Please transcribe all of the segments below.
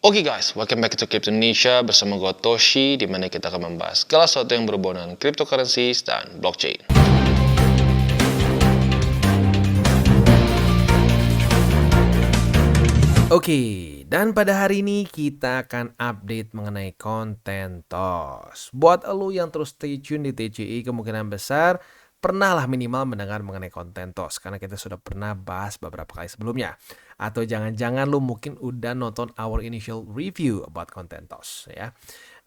Oke guys, welcome back to Crypto Indonesia bersama gue Toshi, di mana kita akan membahas segala sesuatu yang berhubungan dengan cryptocurrencies dan blockchain. Oke, dan pada hari ini kita akan update mengenai konten TOS. Buat elu yang terus stay tune di TCI, kemungkinan besar pernahlah minimal mendengar mengenai konten TOS, karena kita sudah pernah bahas beberapa kali sebelumnya. Atau jangan-jangan lu mungkin udah nonton our initial review about konten TOS ya.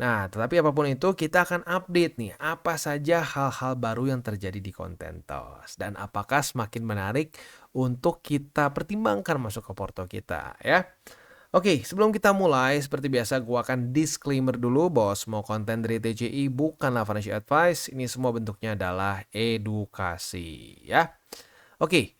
Nah, tetapi apapun itu kita akan update nih apa saja hal-hal baru yang terjadi di konten TOS dan apakah semakin menarik untuk kita pertimbangkan masuk ke porto kita ya. Oke, sebelum kita mulai, seperti biasa gue akan disclaimer dulu bahwa semua konten dari TCI bukanlah financial advice, ini semua bentuknya adalah edukasi ya. Oke,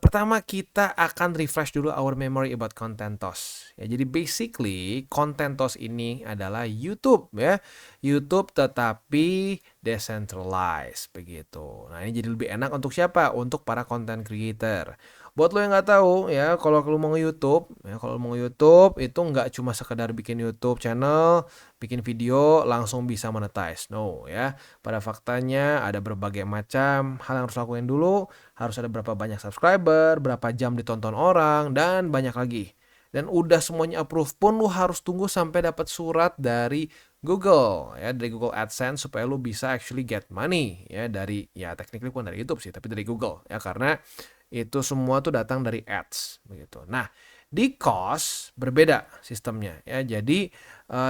pertama kita akan refresh dulu our memory about content TOS. Ya, jadi basically content TOS ini adalah YouTube ya. YouTube tetapi decentralized begitu. Nah, ini jadi lebih enak untuk siapa? Untuk para content creator. Buat lo yang nggak tahu ya, kalau lo mau YouTube, ya kalau mau YouTube itu nggak cuma sekedar bikin YouTube channel, bikin video langsung bisa monetize. No ya. Pada faktanya ada berbagai macam hal yang harus lakuin dulu. Harus ada berapa banyak subscriber, berapa jam ditonton orang, dan banyak lagi. Dan udah semuanya approve pun lu harus tunggu sampai dapat surat dari Google ya, dari Google AdSense supaya lu bisa actually get money ya dari ya technically bukan dari YouTube sih, tapi dari Google ya, karena itu semua tuh datang dari ads begitu. Nah, di cost berbeda sistemnya ya. Jadi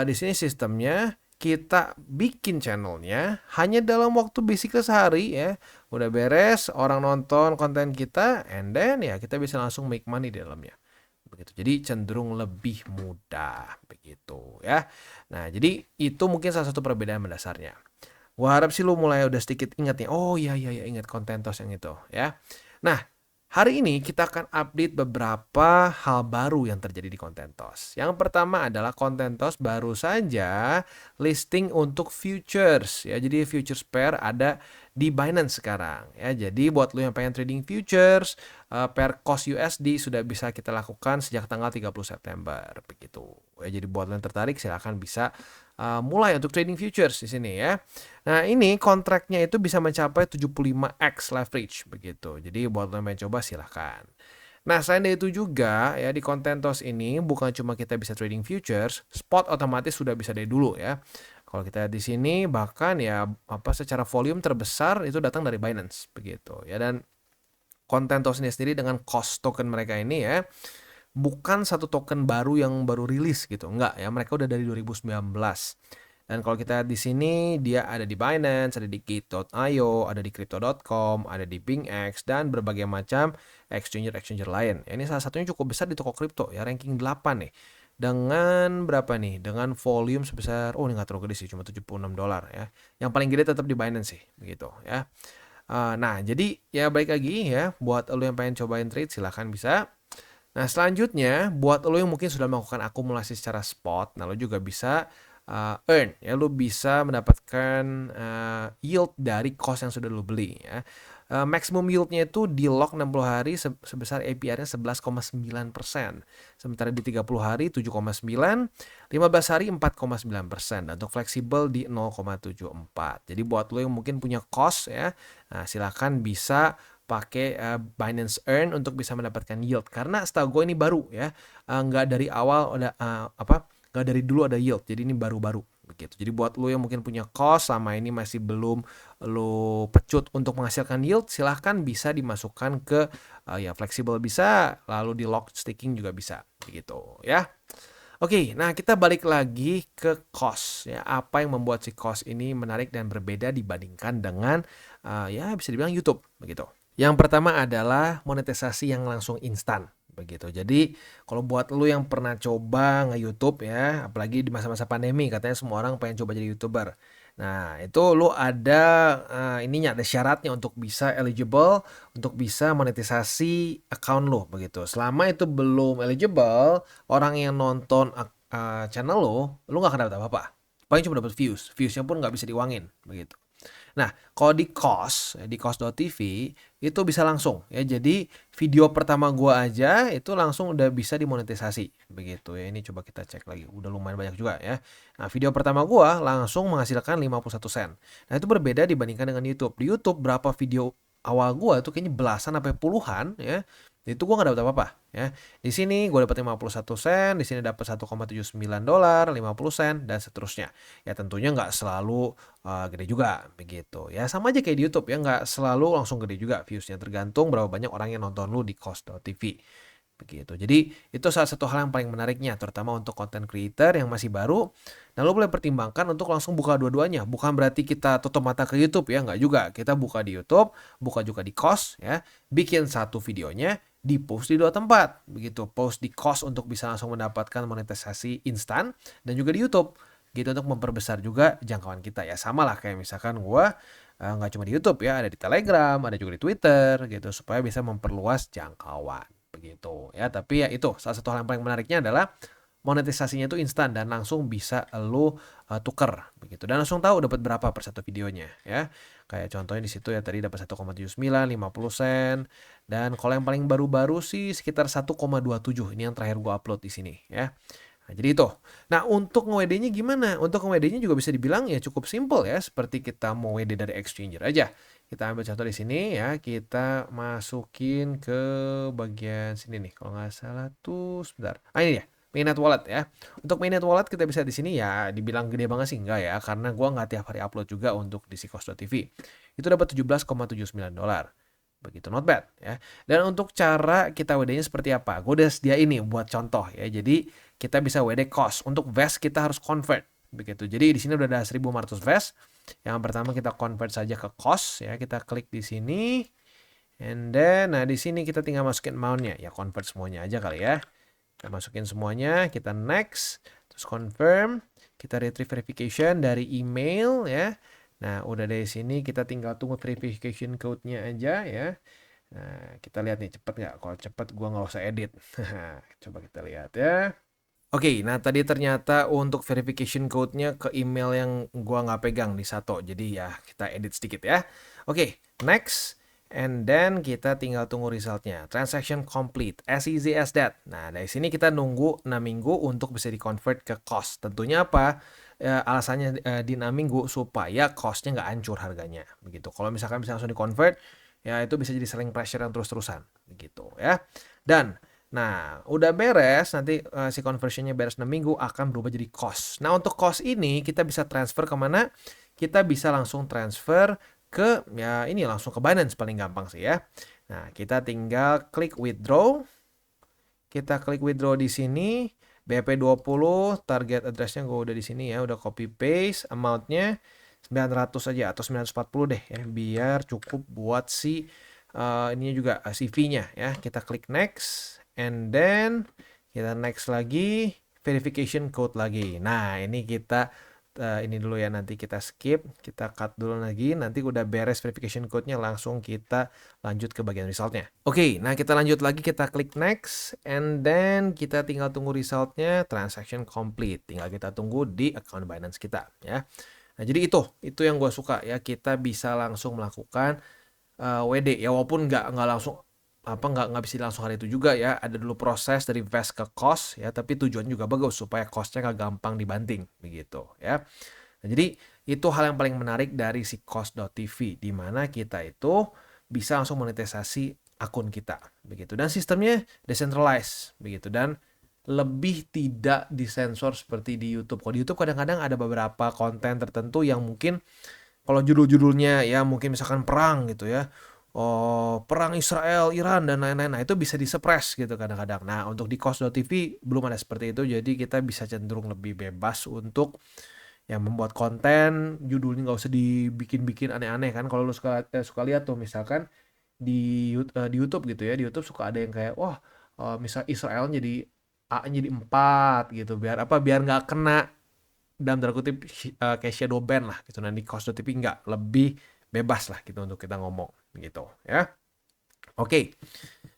di sini sistemnya kita bikin channelnya hanya dalam waktu basically sehari ya. Udah beres, orang nonton konten kita, and then ya kita bisa langsung make money di dalamnya. Begitu. Jadi cenderung lebih mudah begitu ya. Nah, jadi itu mungkin salah satu perbedaan mendasarnya. Gua harap sih lu mulai udah sedikit ingat nih. Oh iya ingat konten TOS yang itu ya. Nah, hari ini kita akan update beberapa hal baru yang terjadi di konten TOS. Yang pertama adalah konten TOS baru saja listing untuk futures ya. Jadi futures pair ada di Binance sekarang ya. Jadi buat lu yang pengen trading futures pair COS USD sudah bisa kita lakukan sejak tanggal 30 September begitu. Ya, jadi buat lu yang tertarik silahkan bisa mulai untuk trading futures di sini ya. Nah, ini kontraknya itu bisa mencapai 75x leverage begitu. Jadi buat lo yang pengen coba silahkan. Nah, selain dari itu juga ya di konten TOS ini bukan cuma kita bisa trading futures, spot otomatis sudah bisa dari dulu ya. Kalau kita di sini bahkan ya secara volume terbesar itu datang dari Binance begitu ya. Dan konten TOS ini sendiri dengan cost token mereka ini ya bukan satu token baru yang baru rilis gitu, enggak ya, mereka udah dari 2019. Dan kalau kita di sini dia ada di Binance, ada di Gate.io, ada di Crypto.com, ada di BingX dan berbagai macam exchanger lain. Ini salah satunya cukup besar di toko kripto ya, ranking 8 nih. Dengan berapa nih? Dengan volume sebesar ini nggak terlalu gede sih, cuma $76 ya. Yang paling gede tetap di Binance sih, begitu ya. Nah, jadi ya balik lagi ya, buat lo yang pengen cobain trade silahkan bisa. Nah, selanjutnya buat lo yang mungkin sudah melakukan akumulasi secara spot, nah lo juga bisa earn ya, lo bisa mendapatkan yield dari cost yang sudah lo beli ya. Maximum yieldnya itu di lock 60 hari sebesar APR-nya 11,9%. Sementara di 30 hari 7,9, 15 hari 4,9%. Dan untuk fleksibel di 0,74. Jadi buat lo yang mungkin punya cost ya, nah silahkan bisa pakai Binance Earn untuk bisa mendapatkan yield, karena setahu gue ini baru ya, nggak dari awal ada nggak dari dulu ada yield, jadi ini baru-baru begitu. Jadi buat lo yang mungkin punya cost sama ini masih belum lo pecut untuk menghasilkan yield, silahkan bisa dimasukkan ke ya fleksibel bisa, lalu di lock staking juga bisa begitu ya. Oke, nah kita balik lagi ke cost ya. Apa yang membuat si cost ini menarik dan berbeda dibandingkan dengan ya bisa dibilang YouTube begitu. Yang pertama adalah monetisasi yang langsung instan begitu. Jadi kalau buat lu yang pernah coba nge-YouTube ya, apalagi di masa-masa pandemi katanya semua orang pengen coba jadi YouTuber. Nah, itu lu ada ada syaratnya untuk bisa eligible untuk bisa monetisasi account lu begitu. Selama itu belum eligible, orang yang nonton channel lu nggak akan dapat apa-apa. Paling cuma dapat views. Viewsnya pun nggak bisa diuangin begitu. Nah, kalau di kos.tv itu bisa langsung ya. Jadi video pertama gua aja itu langsung udah bisa dimonetisasi begitu ya. Ini coba kita cek lagi. Udah lumayan banyak juga ya. Nah, video pertama gua langsung menghasilkan 51 sen. Nah, itu berbeda dibandingkan dengan YouTube. Di YouTube berapa video awal gua tuh kayaknya belasan sampai puluhan ya. Itu gua nggak dapat apa-apa ya. Di sini gua dapat 51 sen, di sini dapat 1,79 dolar, 50 sen dan seterusnya. Ya tentunya nggak selalu gede juga begitu ya, sama aja kayak di YouTube ya, nggak selalu langsung gede juga viewsnya, tergantung berapa banyak orang yang nonton lu di kos.tv begitu. Jadi itu salah satu hal yang paling menariknya, terutama untuk content creator yang masih baru. Nah, lo boleh pertimbangkan untuk langsung buka dua-duanya. Bukan berarti kita tutup mata ke YouTube ya, nggak juga. Kita buka di YouTube, buka juga di kos ya, bikin satu videonya, di post di dua tempat begitu. Post di kos untuk bisa langsung mendapatkan monetisasi instan, dan juga di YouTube gitu untuk memperbesar juga jangkauan kita ya. Sama lah kayak misalkan gua nggak cuma di YouTube ya, ada di Telegram, ada juga di Twitter gitu, supaya bisa memperluas jangkauan begitu ya. Tapi ya itu salah satu hal yang paling menariknya adalah monetisasinya itu instan dan langsung bisa lu tuker begitu, dan langsung tahu dapat berapa per satu videonya ya. Kayak contohnya di situ ya, tadi dapat 1,79, 50 sen, dan kalau yang paling baru-baru sih sekitar 1,27. Ini yang terakhir gua upload di sini ya. Nah, jadi itu. Nah, untuk nge-WD-nya gimana? Untuk nge-WD-nya juga bisa dibilang ya cukup simple ya, seperti kita mau WD dari exchanger aja. Kita ambil contoh di sini ya, kita masukin ke bagian sini nih. Kalau nggak salah tuh sebentar. Ah, ini ya, mainnet wallet ya. Untuk mainnet wallet kita bisa di sini ya, dibilang gede banget sih enggak ya, karena gua nggak tiap hari upload juga untuk di sikos.tv. Itu dapat 17,79 dolar. Begitu, not bad ya. Dan untuk cara kita WD-nya seperti apa? Gue udah sedia ini buat contoh ya. Jadi kita bisa WD cost. Untuk vest kita harus convert begitu. Jadi di sini udah ada 1.500 vest. Yang pertama kita convert saja ke cost ya. Kita klik di sini. And then nah di sini kita tinggal masukin amount-nya. Ya convert semuanya aja kali ya. Kita masukin semuanya, kita next, terus confirm, kita retrieve verification dari email ya. Nah, udah dari sini kita tinggal tunggu verification code-nya aja ya. Nah, kita lihat nih cepet nggak? Kalau cepet gua nggak usah edit. Coba kita lihat ya. Oke, nah tadi ternyata untuk verification code-nya ke email yang gua nggak pegang di Sato. Jadi ya kita edit sedikit ya. Oke, next. And then kita tinggal tunggu resultnya. Transaction complete, as easy as that. Nah, dari sini kita nunggu 6 minggu untuk bisa di-convert ke cost. Tentunya apa? Alasannya di 6 minggu supaya cost-nya nggak hancur harganya. Begitu. Kalau misalkan bisa langsung di-convert, ya itu bisa jadi selling pressure yang terus-terusan. Begitu ya. Dan nah, udah beres, nanti si conversionnya beres 6 minggu akan berubah jadi cost. Nah, untuk cost ini kita bisa transfer kemana? Kita bisa langsung transfer ke, ya ini langsung ke Binance paling gampang sih ya. Nah, kita tinggal klik withdraw. Kita klik withdraw di sini. BRP20, target address-nya gue udah di sini ya, udah copy paste, amount-nya 900 aja atau 940 deh ya, biar cukup buat si ininya juga CV-nya ya. Kita klik next. And then kita next lagi, verification code lagi. Nah, ini kita ini dulu ya, nanti kita skip, kita cut dulu lagi, nanti udah beres verification code-nya langsung kita lanjut ke bagian resultnya. Oke, nah kita lanjut lagi, kita klik next, and then kita tinggal tunggu resultnya, transaction complete. Tinggal kita tunggu di account Binance kita ya. Nah, jadi itu yang gue suka ya, kita bisa langsung melakukan WD ya, walaupun nggak langsung nggak bisa langsung hari itu juga ya, ada dulu proses dari vest ke cost ya, tapi tujuan juga bagus supaya costnya nggak gampang dibanting begitu ya. Nah, jadi itu hal yang paling menarik dari si cost.tv, di mana kita itu bisa langsung monetisasi akun kita begitu, dan sistemnya decentralized begitu, dan lebih tidak disensor seperti di YouTube. Kalau di YouTube kadang-kadang ada beberapa konten tertentu yang mungkin kalau judul-judulnya ya mungkin misalkan perang gitu ya, oh perang Israel Iran dan lain-lain, nah itu bisa disuppress gitu kadang-kadang. Nah, untuk di kos.tv belum ada seperti itu, jadi kita bisa cenderung lebih bebas untuk yang membuat konten, judulnya nggak usah dibikin-bikin aneh-aneh kan. Kalau lu suka lihat tuh misalkan di YouTube gitu ya, di YouTube suka ada yang kayak wah misal Israel jadi A jadi 4 gitu, biar apa, biar nggak kena dalam tanda kutip kayak shadow ban lah gitu. Nah, di kos.tv nggak, lebih bebas lah gitu untuk kita ngomong gitu ya. Oke.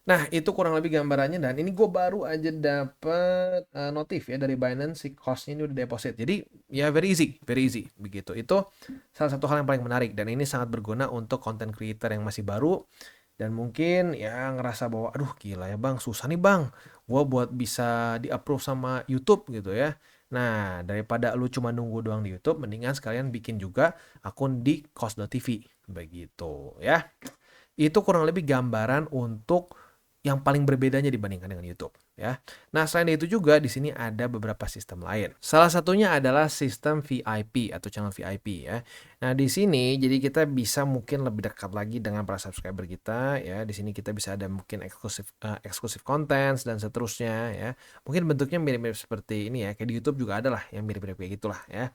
Nah, itu kurang lebih gambarannya dan ini gue baru aja dapet notif ya dari Binance si cost-nya ini udah deposit. Jadi ya very easy begitu. Itu salah satu hal yang paling menarik dan ini sangat berguna untuk content creator yang masih baru dan mungkin ya ngerasa bahwa aduh gila ya bang, susah nih bang. Gue buat bisa di-approve sama YouTube gitu ya. Nah, daripada lu cuma nunggu doang di YouTube, mendingan sekalian bikin juga akun di Cost.tv begitu ya. Itu kurang lebih gambaran untuk yang paling berbedanya dibandingkan dengan YouTube ya. Nah, selain itu juga di sini ada beberapa sistem lain. Salah satunya adalah sistem VIP atau channel VIP ya. Nah, di sini jadi kita bisa mungkin lebih dekat lagi dengan para subscriber kita ya. Di sini kita bisa ada mungkin eksklusif konten dan seterusnya ya. Mungkin bentuknya mirip-mirip seperti ini ya. Kayak di YouTube juga ada lah yang mirip-mirip kayak gitulah ya.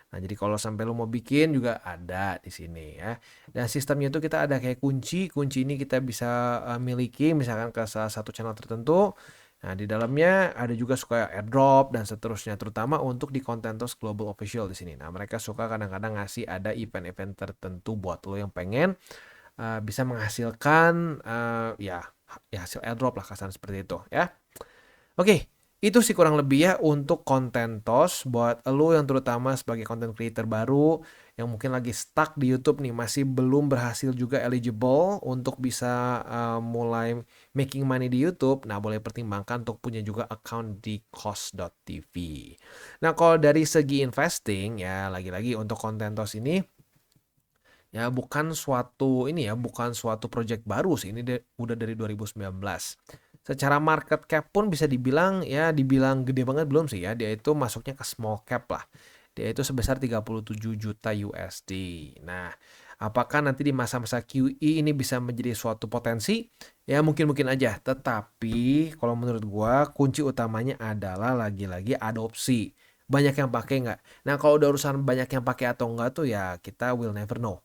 Nah, jadi kalau sampai lo mau bikin juga ada di sini ya. Dan sistemnya itu kita ada kayak kunci ini kita bisa miliki misalkan ke salah satu channel tertentu. Nah, di dalamnya ada juga suka airdrop dan seterusnya, terutama untuk di Contentos Global Official di sini. Nah, mereka suka kadang-kadang ngasih ada event-event tertentu buat lo yang pengen bisa menghasilkan ya hasil airdrop lah kasar seperti itu ya. Oke, itu sih kurang lebih ya untuk konten tos buat lo yang terutama sebagai content creator baru yang mungkin lagi stuck di YouTube nih, masih belum berhasil juga eligible untuk bisa mulai making money di YouTube. Nah, boleh pertimbangkan untuk punya juga account di Cost.tv. Nah, kalau dari segi investing ya lagi-lagi untuk konten tos ini ya bukan suatu project baru sih. Ini udah dari 2019. Secara market cap pun bisa dibilang gede banget belum sih ya. Dia itu masuknya ke small cap lah. Dia itu sebesar 37 juta USD. Nah, apakah nanti di masa-masa QE ini bisa menjadi suatu potensi? Ya mungkin aja. Tetapi kalau menurut gua kunci utamanya adalah lagi-lagi adopsi. Banyak yang pakai nggak? Nah, kalau udah urusan banyak yang pakai atau enggak tuh ya kita will never know.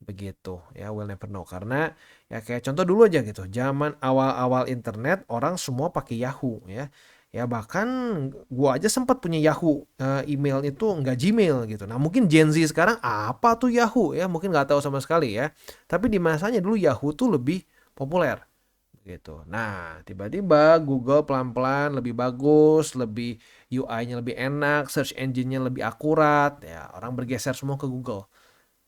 Begitu ya, we'll never know karena ya kayak contoh dulu aja gitu, zaman awal-awal internet orang semua pakai Yahoo ya. Ya bahkan gua aja sempat punya Yahoo, email itu nggak Gmail gitu. Nah, mungkin Gen Z sekarang apa tuh Yahoo ya, mungkin nggak tahu sama sekali ya. Tapi di masanya dulu Yahoo tuh lebih populer gitu. Nah, tiba-tiba Google pelan-pelan lebih bagus, lebih UI-nya lebih enak, search engine-nya lebih akurat, ya orang bergeser semua ke Google.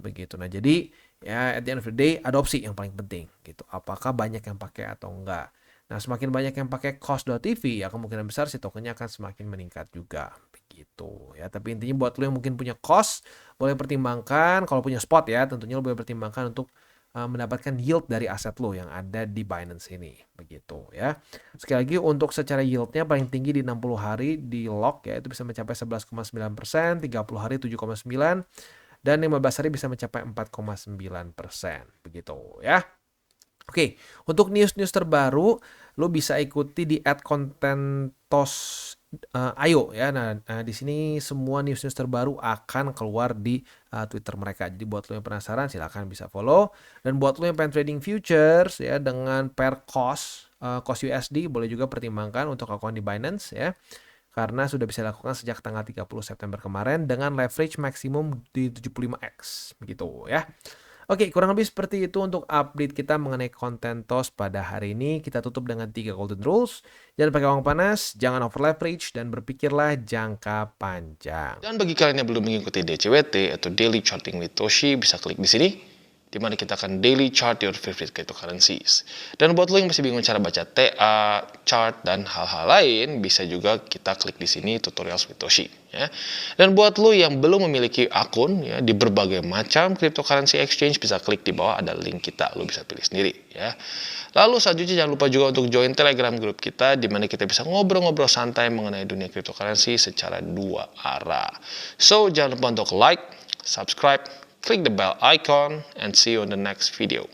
Begitu. Nah, jadi ya at the end of the day adopsi yang paling penting gitu. Apakah banyak yang pakai atau enggak. Nah, semakin banyak yang pakai Cost.tv ya kemungkinan besar si tokennya akan semakin meningkat juga begitu ya. Tapi intinya buat lo yang mungkin punya Cost boleh pertimbangkan, kalau punya spot ya tentunya lo boleh pertimbangkan untuk mendapatkan yield dari aset lo yang ada di Binance ini begitu ya. Sekali lagi untuk secara yieldnya paling tinggi di 60 hari di lock ya itu bisa mencapai 11,9%, 30 hari 7,9%, dan 15 hari bisa mencapai 4,9% begitu ya. Oke, untuk news-news terbaru lo bisa ikuti di @contentos ayo ya. Nah, di sini semua news-news terbaru akan keluar di Twitter mereka. Jadi buat lo yang penasaran silahkan bisa follow, dan buat lo yang pengen trading futures ya dengan pair cost USD boleh juga pertimbangkan untuk akun di Binance ya. Karena sudah bisa dilakukan sejak tanggal 30 September kemarin dengan leverage maksimum di 75x begitu ya. Oke, kurang lebih seperti itu untuk update kita mengenai konten TOS pada hari ini. Kita tutup dengan 3 golden rules. Jangan pakai uang panas, jangan over leverage, dan berpikirlah jangka panjang. Dan bagi kalian yang belum mengikuti DCWT atau Daily Charting with Toshi, bisa klik di sini, di mana kita akan daily chart your favorite cryptocurrencies. Dan buat lo yang masih bingung cara baca TA, chart, dan hal-hal lain, bisa juga kita klik di sini tutorials with Toshi. Ya. Dan buat lo yang belum memiliki akun ya, di berbagai macam cryptocurrency exchange, bisa klik di bawah ada link kita, lo bisa pilih sendiri. Ya. Lalu selanjutnya jangan lupa juga untuk join Telegram group kita, di mana kita bisa ngobrol-ngobrol santai mengenai dunia cryptocurrency secara dua arah. So, jangan lupa untuk like, subscribe, click the bell icon, and see you on the next video.